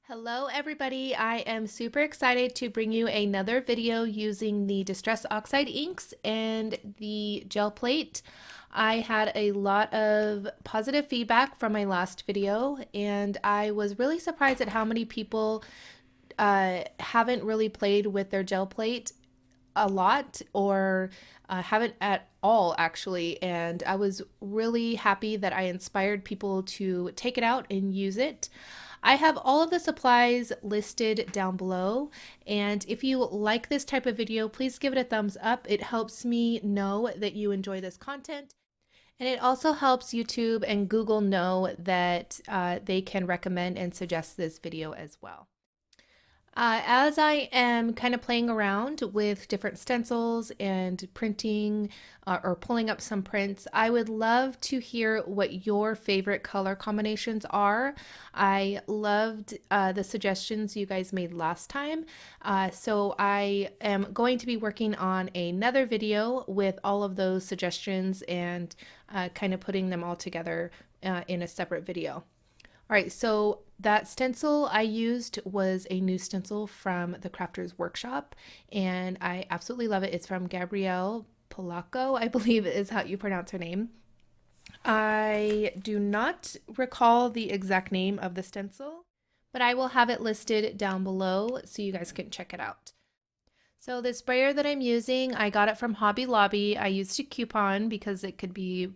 Hello everybody, I am super excited to bring you another video using the Distress Oxide inks and the gel plate. I had a lot of positive feedback from my last video and I was really surprised at how many people haven't really played with their gel plate a lot or haven't at all actually, and I was really happy that I inspired people to take it out and use it. I have all of the supplies listed down below, and if you like this type of video, please give it a thumbs up. It helps me know that you enjoy this content, and it also helps YouTube and Google know that they can recommend and suggest this video as well. As I am kind of playing around with different stencils and printing or pulling up some prints, I would love to hear what your favorite color combinations are. I loved the suggestions you guys made last time. So I am going to be working on another video with all of those suggestions and kind of putting them all together in a separate video. All right, so that stencil I used was a new stencil from the Crafter's Workshop, and I absolutely love it. It's from Gabrielle Polacco, I believe is how you pronounce her name. I do not recall the exact name of the stencil, but I will have it listed down below so you guys can check it out. So the sprayer that I'm using, I got it from Hobby Lobby. I used a coupon because it could be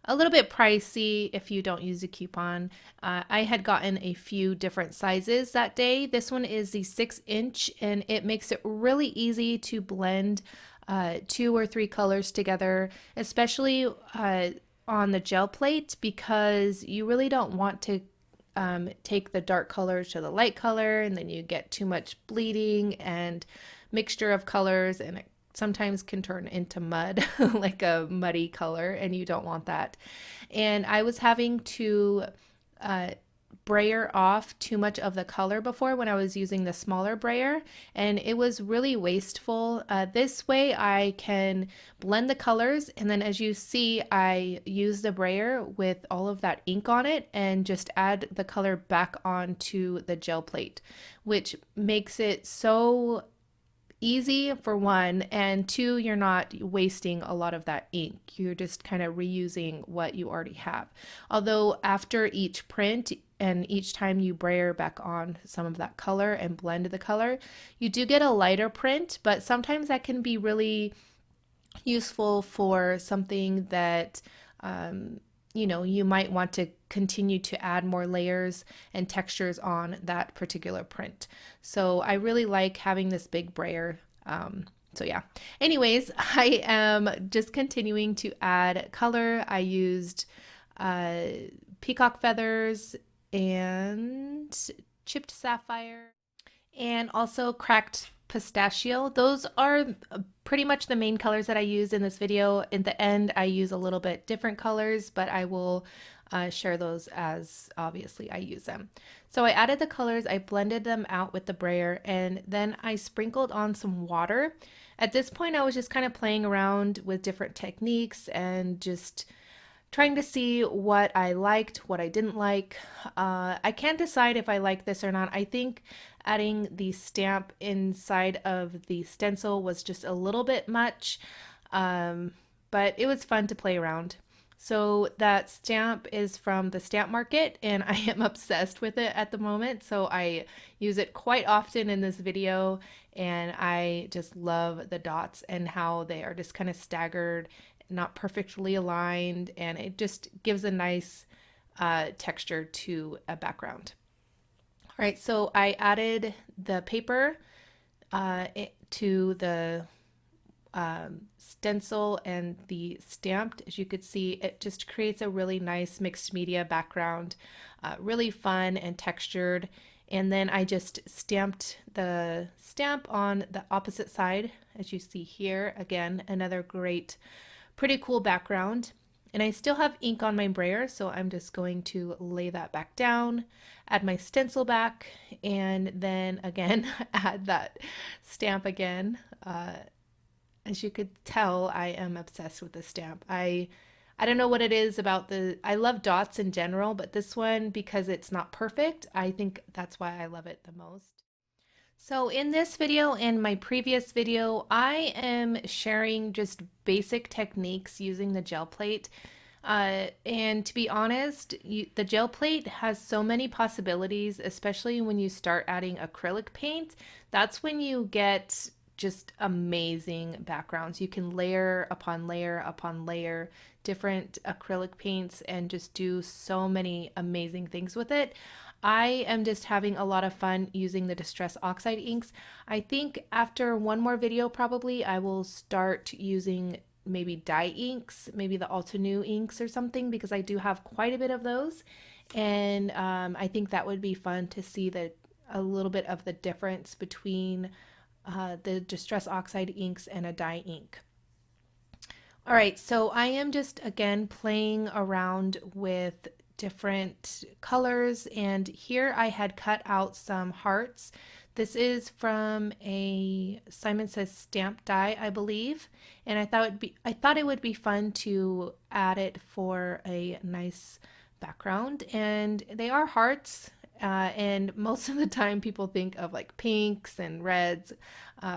a little bit pricey if you don't use a coupon. I had gotten a few different sizes that day. This one is the 6-inch and it makes it really easy to blend 2 or 3 colors together, especially on the gel plate, because you really don't want to take the dark color to the light color and then you get too much bleeding and mixture of colors, and it sometimes can turn into mud, like a muddy color, and you don't want that. And I was having to brayer off too much of the color before when I was using the smaller brayer, and it was really wasteful. This way I can blend the colors, and then as you see, I use the brayer with all of that ink on it and just add the color back onto the gel plate, which makes it so easy for one, and two, you're not wasting a lot of that ink. You're just kind of reusing what you already have. Although after each print and each time you brayer back on some of that color and blend the color, you do get a lighter print, but sometimes that can be really useful for something that you might want to continue to add more layers and textures on that particular print. So I really like having this big brayer. So yeah, anyways, I am just continuing to add color. I used peacock feathers and chipped sapphire and also cracked pistachio. Those are pretty much the main colors that I use in this video. In the end, I use a little bit different colors, but I will share those as obviously I use them. So I added the colors, I blended them out with the brayer, and then I sprinkled on some water. At this point, I was just kind of playing around with different techniques and just trying to see what I liked, what I didn't like. I can't decide if I like this or not. I think adding the stamp inside of the stencil was just a little bit much, but it was fun to play around. So that stamp is from the stamp market and I am obsessed with it at the moment. So I use it quite often in this video, and I just love the dots and how they are just kind of staggered, not perfectly aligned, and it just gives a nice texture to a background. All right, so I added the paper to the stencil and the stamped. As you could see, it just creates a really nice mixed media background, really fun and textured. And then I just stamped the stamp on the opposite side, as you see here. Again, another great, pretty cool background. And I still have ink on my brayer, so I'm just going to lay that back down, add my stencil back, and then again add that stamp again. As you could tell, I am obsessed with this stamp. I I don't know what it is about I love dots in general, but this one, because it's not perfect, I think that's why I love it the most. So in this video and my previous video, I am sharing just basic techniques using the gel plate. And to be honest, the gel plate has so many possibilities, especially when you start adding acrylic paint. That's when you get just amazing backgrounds. You can layer upon layer different acrylic paints and just do so many amazing things with it. I am just having a lot of fun using the Distress Oxide inks. I think after one more video, probably, I will start using maybe dye inks, maybe the Alta Nu inks or something, because I do have quite a bit of those. And I think that would be fun to see a little bit of the difference between the Distress Oxide inks and a dye ink. All right, so I am just again playing around with different colors, and here I had cut out some hearts. This is from a Simon Says stamp die, I believe, and I thought it would be fun to add it for a nice background. And they are hearts, and most of the time people think of like pinks and reds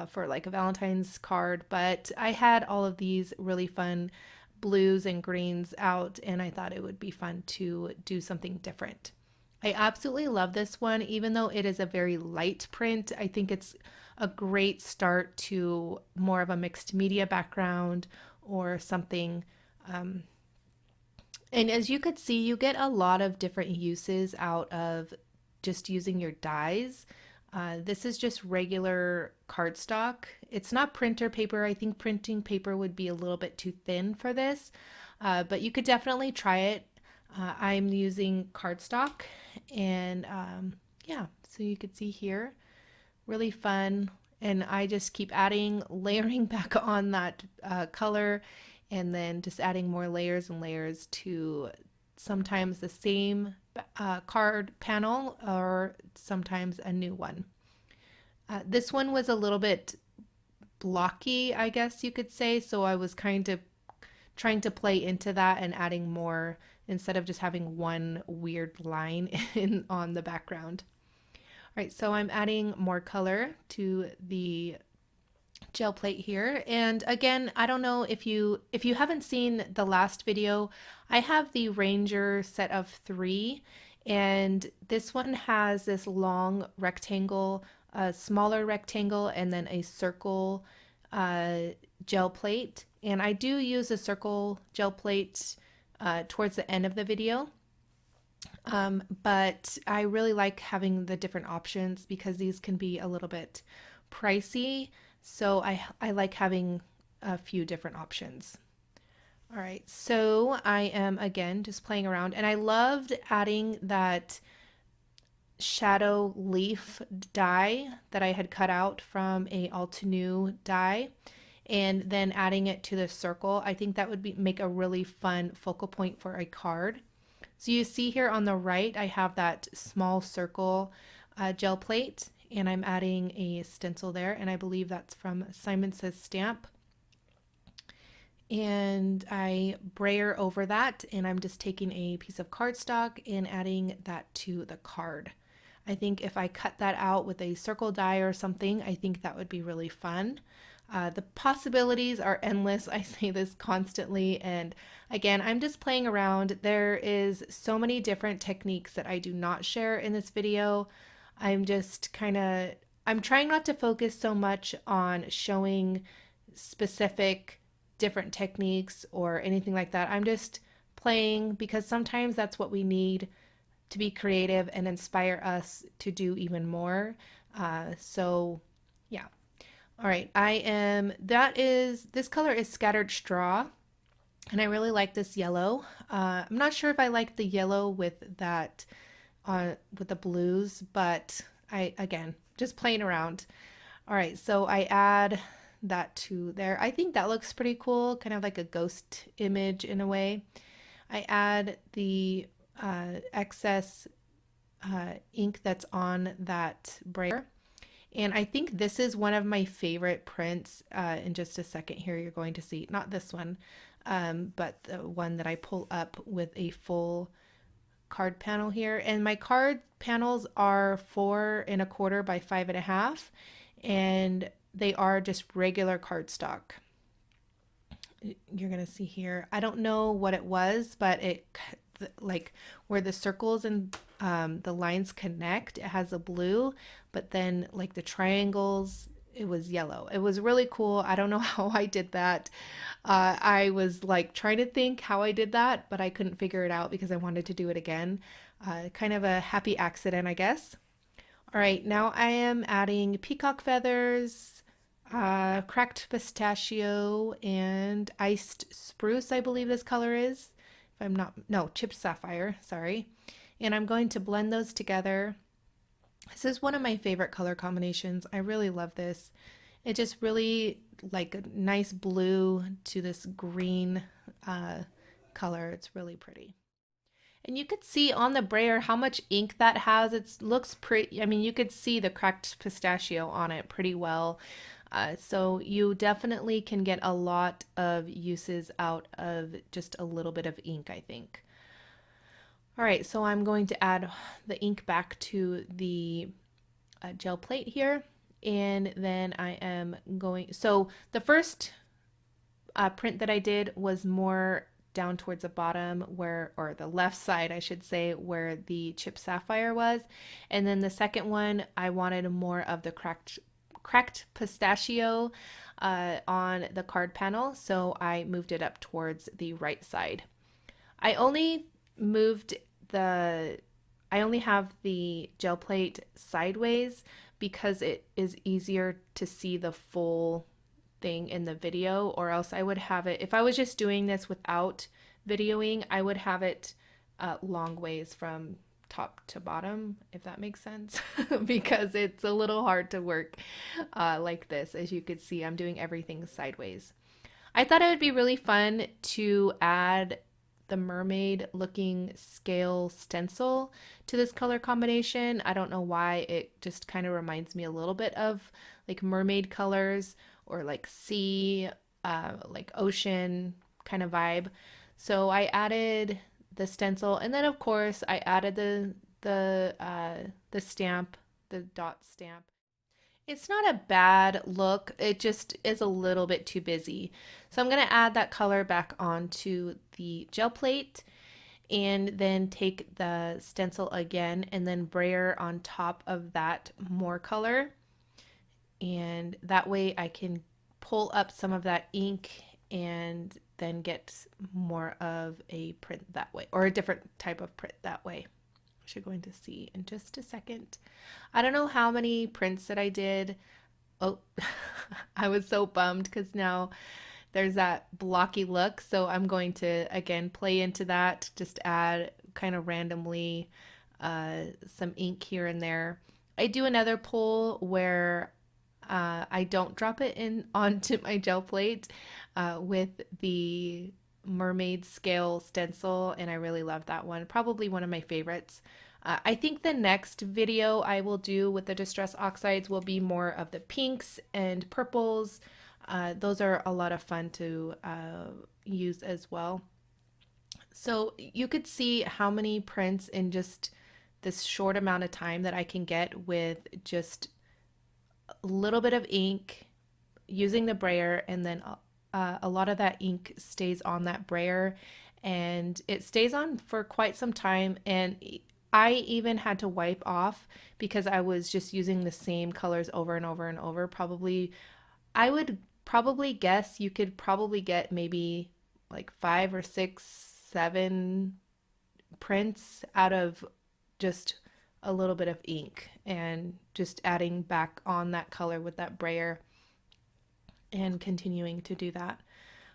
for like a Valentine's card, but I had all of these really fun blues and greens out, and I thought it would be fun to do something different. I absolutely love this one, even though it is a very light print. I think it's a great start to more of a mixed media background or something. Um, and as you could see, you get a lot of different uses out of just using your dies. This is just regular cardstock. It's not printer paper. I think printing paper would be a little bit too thin for this, but you could definitely try it. I'm using cardstock, and yeah, so you could see here, really fun. And I just keep adding, layering back on that color, and then just adding more layers and layers to sometimes the same card panel or sometimes a new one. This one was a little bit blocky, I guess you could say, so I was kind of trying to play into that and adding more instead of just having one weird line in on the background. All right, so I'm adding more color to the gel plate here. And again, I don't know if you haven't seen the last video, I have the Ranger set of 3, and this one has this long rectangle, a smaller rectangle, and then a circle gel plate. And I do use a circle gel plate towards the end of the video. But I really like having the different options because these can be a little bit pricey. So I like having a few different options. All right, so I am again just playing around, and I loved adding that shadow leaf die that I had cut out from a Alta Nu die, and then adding it to the circle. I think that would make a really fun focal point for a card. So you see here on the right, I have that small circle gel plate, and I'm adding a stencil there, and I believe that's from Simon Says Stamp. And I brayer over that, and I'm just taking a piece of cardstock and adding that to the card. I think if I cut that out with a circle die or something, I think that would be really fun. The possibilities are endless. I say this constantly, and again, I'm just playing around. There is so many different techniques that I do not share in this video. I'm trying not to focus so much on showing specific different techniques or anything like that. I'm just playing because sometimes that's what we need to be creative and inspire us to do even more. So yeah. All right, this color is Scattered Straw, and I really like this yellow. I'm not sure if I like the yellow with that, with the blues, but again, just playing around. All right, so I add that to there. I think that looks pretty cool, kind of like a ghost image in a way. I add the excess ink that's on that brayer. And I think this is one of my favorite prints. In just a second here, you're going to see, not this one. but the one that I pull up with a full card panel here. And my card panels are 4¼ by 5½, and they are just regular cardstock. You're gonna see here. I don't know what it was, but it like where the circles and the lines connect, it has a blue, but then like the triangles, it was yellow. It was really cool. I don't know how I did that. I was like trying to think how I did that, but I couldn't figure it out because I wanted to do it again. Kind of a happy accident, I guess. All right, now I am adding peacock feathers, cracked pistachio, and iced spruce, I believe this color is. If I'm not, no, chipped sapphire, sorry. And I'm going to blend those together. This is one of my favorite color combinations. I really love this. It just really like a nice blue to this green color. It's really pretty. And you could see on the brayer how much ink that has. It looks pretty, I mean, you could see the cracked pistachio on it pretty well. So you definitely can get a lot of uses out of just a little bit of ink, I think. All right, so I'm going to add the ink back to the gel plate here. And then I am going, so the first print that I did was more down towards the bottom where, or the left side, I should say, where the chipped sapphire was. And then the second one, I wanted more of the cracked pistachio on the card panel. So I moved it up towards the right side. I only have the gel plate sideways because it is easier to see the full thing in the video, or else I would have it, if I was just doing this without videoing, I would have it long ways from top to bottom, if that makes sense, because it's a little hard to work like this. As you could see, I'm doing everything sideways. I thought it would be really fun to add the mermaid looking scale stencil to this color combination. I don't know why, it just kind of reminds me a little bit of like mermaid colors or like sea, like ocean kind of vibe. So I added the stencil, and then of course I added the stamp, the dot stamp. It's not a bad look, it just is a little bit too busy. So I'm going to add that color back onto the gel plate and then take the stencil again and then brayer on top of that more color. And that way I can pull up some of that ink and then get more of a print that way, or a different type of print that way. You're going to see in just a second. I don't know how many prints that I did. Oh, I was so bummed because now there's that blocky look. So I'm going to again play into that, just add kind of randomly some ink here and there. I do another pull where I don't drop it in onto my gel plate with the mermaid scale stencil, and I really love that one. Probably one of my favorites. I think the next video I will do with the Distress Oxides will be more of the pinks and purples. Those are a lot of fun to use as well. So you could see how many prints in just this short amount of time that I can get with just a little bit of ink using the brayer, and then a lot of that ink stays on that brayer and it stays on for quite some time. And I even had to wipe off because I was just using the same colors over and over and over. Probably, I would probably guess you could probably get maybe like 5 or 6, 7 prints out of just a little bit of ink and just adding back on that color with that brayer and continuing to do that.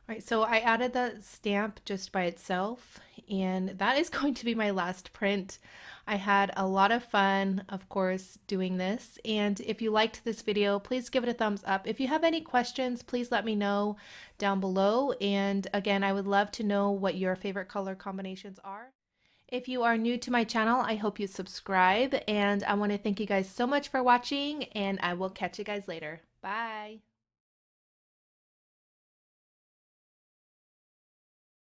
All right, so I added the stamp just by itself, and that is going to be my last print. I had a lot of fun, of course, doing this, and if you liked this video, please give it a thumbs up. If you have any questions, please let me know down below, and again, I would love to know what your favorite color combinations are. If you are new to my channel, I hope you subscribe, and I want to thank you guys so much for watching, and I will catch you guys later. Bye!